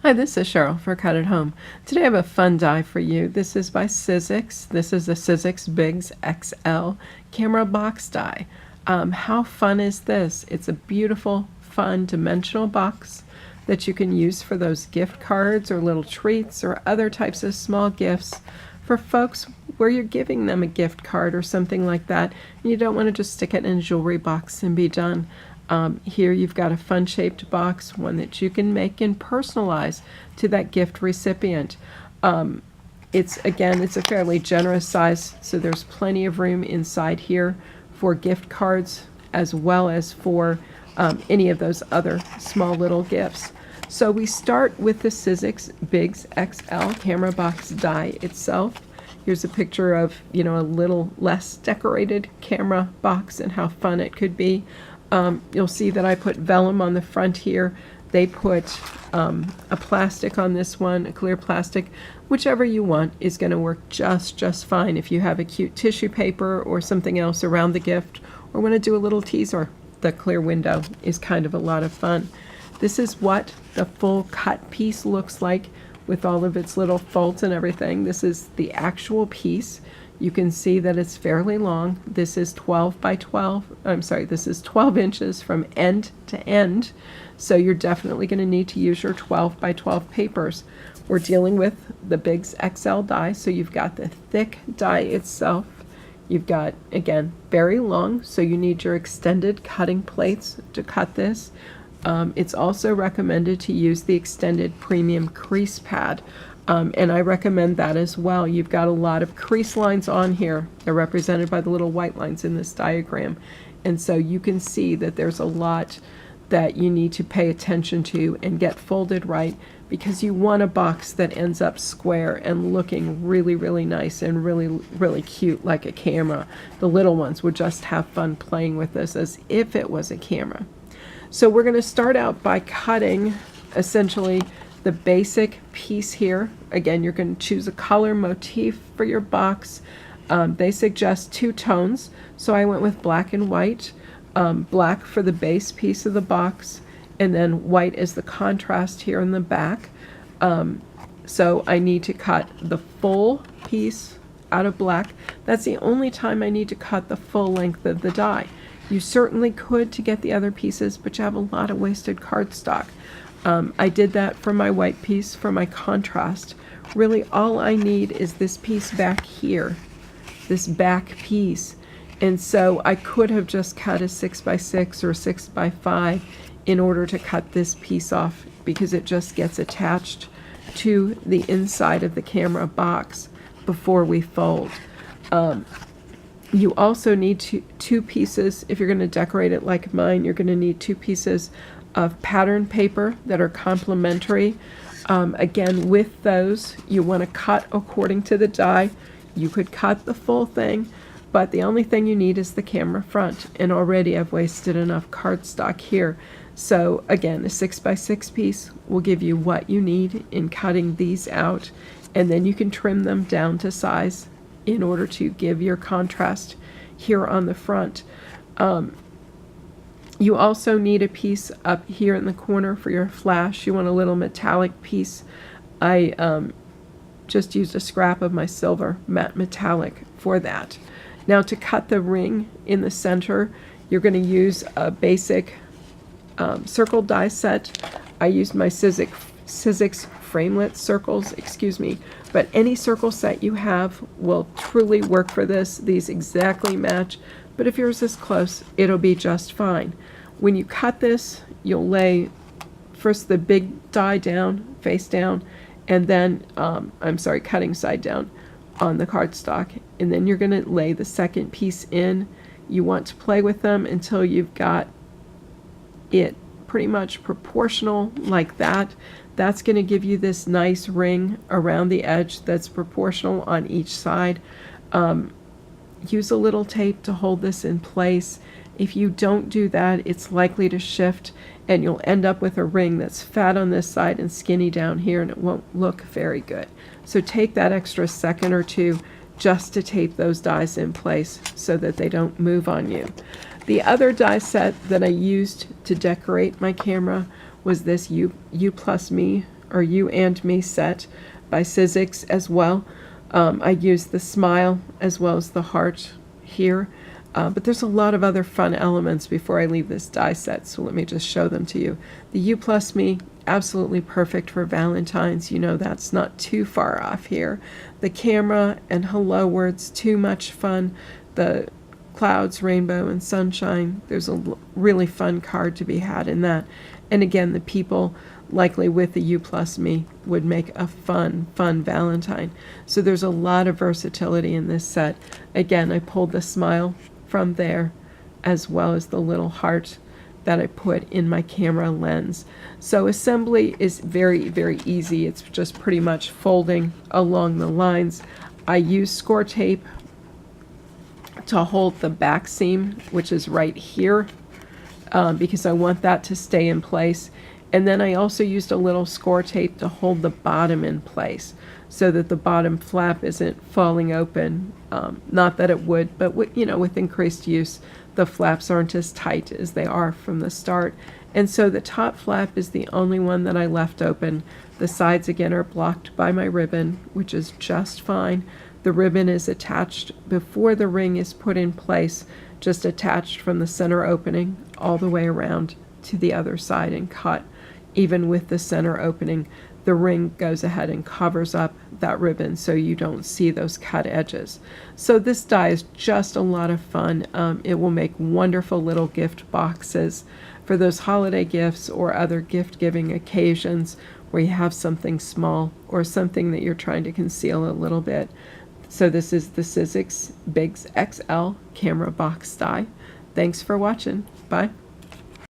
Hi, this is Cheryl for Cut at Home. Today I have a fun die for you. This is by Sizzix. This is the Sizzix Bigs XL Camera Box Die. How fun is this? It's a beautiful, fun, dimensional box that you can use for those gift cards or little treats or other types of small gifts for folks where you're giving them a gift card or something like that. And you don't want to just stick it in a jewelry box and be done. Here you've got a fun-shaped box, one that you can make and personalize to that gift recipient. It's a fairly generous size, so there's plenty of room inside here for gift cards as well as for any of those other small little gifts. So we start with the Sizzix Bigs XL Camera Box Die itself. Here's a picture of, a little less decorated camera box and how fun it could be. You'll see that I put vellum on the front here. They put a plastic on this one, a clear plastic. Whichever you want is going to work just fine if you have a cute tissue paper or something else around the gift or want to do a little teaser. The clear window is kind of a lot of fun. This is what the full cut piece looks like with all of its little folds and everything. This is the actual piece. You can see that it's fairly long. This is 12 by 12. This is 12 inches from end to end. So you're definitely going to need to use your 12 by 12 papers. We're dealing with the Bigs XL die, so you've got the thick die itself. You've got, again, very long, so you need your extended cutting plates to cut this. It's also recommended to use the extended premium crease pad. And I recommend that as well. You've got a lot of crease lines on here. They're represented by the little white lines in this diagram. And so you can see that there's a lot that you need to pay attention to and get folded right, because you want a box that ends up square and looking really nice and really cute like a camera. The little ones would just have fun playing with this as if it was a camera. So we're going to start out by cutting essentially the basic piece here. Again, you're going to choose a color motif for your box. They suggest two tones, so I went with black and white. Black for the base piece of the box, and then white is the contrast here in the back. So I need to cut the full piece out of black. That's the only time I need to cut the full length of the die. You certainly could to get the other pieces, but you have a lot of wasted cardstock. I did that for my white piece, for my contrast. Really all I need is this piece back here, this back piece. And so I could have just cut a 6x6 or 6x5 in order to cut this piece off, because it just gets attached to the inside of the camera box before we fold. You also need two pieces. If you're going to decorate it like mine, you're going to need two pieces of pattern paper that are complementary. Again, with those, you want to cut according to the die. You could cut the full thing, but the only thing you need is the camera front, and already I've wasted enough cardstock here. So again, a 6x6 piece will give you what you need in cutting these out, and then you can trim them down to size in order to give your contrast here on the front. You also need a piece up here in the corner for your flash. You want a little metallic piece. I just used a scrap of my silver matte metallic for that. Now to cut the ring in the center, you're going to use a basic circle die set. I used my Sizzix framelit circles, but any circle set you have will truly work for this. These exactly match, but if yours is close, it'll be just fine. When you cut this, you'll lay first the big die down, face down, and then, cutting side down on the cardstock, and then you're going to lay the second piece in. You want to play with them until you've got it pretty much proportional like that. That's going to give you this nice ring around the edge that's proportional on each side. Use a little tape to hold this in place. If you don't do that, it's likely to shift and you'll end up with a ring that's fat on this side and skinny down here, and it won't look very good. So take that extra second or two just to tape those dies in place so that they don't move on you. The other die set that I used to decorate my camera was this You Plus Me or You and Me set by Sizzix as well. I use the smile as well as the heart here. But there's a lot of other fun elements before I leave this die set, so let me just show them to you. The You plus Me, absolutely perfect for Valentine's. You know that's not too far off here. The camera and hello words, too much fun. The clouds, rainbow, and sunshine, there's a really fun card to be had in that. And again, the people likely with the You plus Me would make a fun Valentine. So there's a lot of versatility in this set. Again, I pulled the smile from there, as well as the little heart that I put in my camera lens. So assembly is very, very easy. It's just pretty much folding along the lines. I use score tape to hold the back seam, which is right here, because I want that to stay in place. And then I also used a little score tape to hold the bottom in place so that the bottom flap isn't falling open. Not that it would, but with increased use, the flaps aren't as tight as they are from the start. And so the top flap is the only one that I left open. The sides again are blocked by my ribbon, which is just fine. The ribbon is attached before the ring is put in place, just attached from the center opening all the way around to the other side and cut. Even with the center opening, the ring goes ahead and covers up that ribbon so you don't see those cut edges. So this die is just a lot of fun. It will make wonderful little gift boxes for those holiday gifts or other gift-giving occasions where you have something small or something that you're trying to conceal a little bit. So this is the Sizzix Bigs XL Camera Box Die. Thanks for watching. Bye.